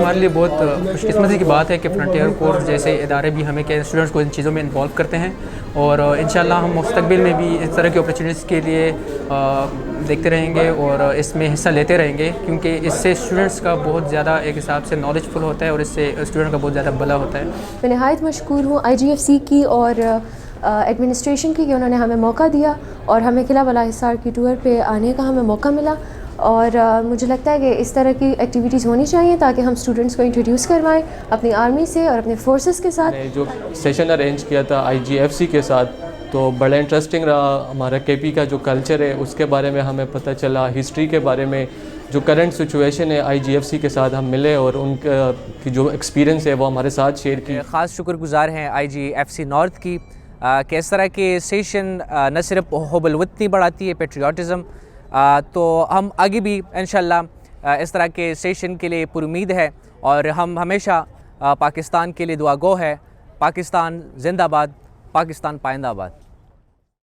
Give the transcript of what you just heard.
हमारे लिए बहुत खुशकिस्मती की बात है कि फ्रंटियर कोर्स जैसे इदारे भी हमें के स्टूडेंट्स को इन चीज़ों में इन्वॉल्व करते हैं और इंशाल्लाह हम मुस्तकबिल में भी इस तरह की अपॉर्चुनिटीज़ के लिए देखते रहेंगे और इसमें हिस्सा लेते रहेंगे, क्योंकि इससे स्टूडेंट्स का बहुत ज़्यादा एक हिसाब से नॉलेजफुल होता है और इससे स्टूडेंट का बहुत ज़्यादा भला होता है। मैं नहायत मशकूर हूँ IGFC की और एडमिनिस्ट्रेशन की कि उन्होंने हमें मौका दिया और हमें किला बला हिसार की टूर पे आने का हमें मौका मिला। और मुझे लगता है कि इस तरह की एक्टिविटीज़ होनी चाहिए ताकि हम स्टूडेंट्स को इंट्रोड्यूस करवाएं अपनी आर्मी से और अपने फोर्सेस के साथ। जो सेशन अरेंज किया था IGFC के साथ, तो बड़ा इंटरेस्टिंग रहा। हमारा KP का जो कल्चर है उसके बारे में हमें पता चला, हिस्ट्री के बारे में, जो करंट सिचुएशन है IGFC के साथ हम मिले और उनका की जो एक्सपीरियंस है वो हमारे साथ शेयर की। ख़ास शुक्रगुजार हैं IGFC नॉर्थ की कि इस तरह के सेशन न सिर्फ हुब्बुल वतनी बढ़ाती है, पेट्रियाटिज़म, तो हम आगे भी इंशाल्लाह इस तरह के सेशन के लिए पुरुमीद है और हम हमेशा पाकिस्तान के लिए दुआगो है। पाकिस्तान जिंदाबाद, पाकिस्तान पाइंदाबाद।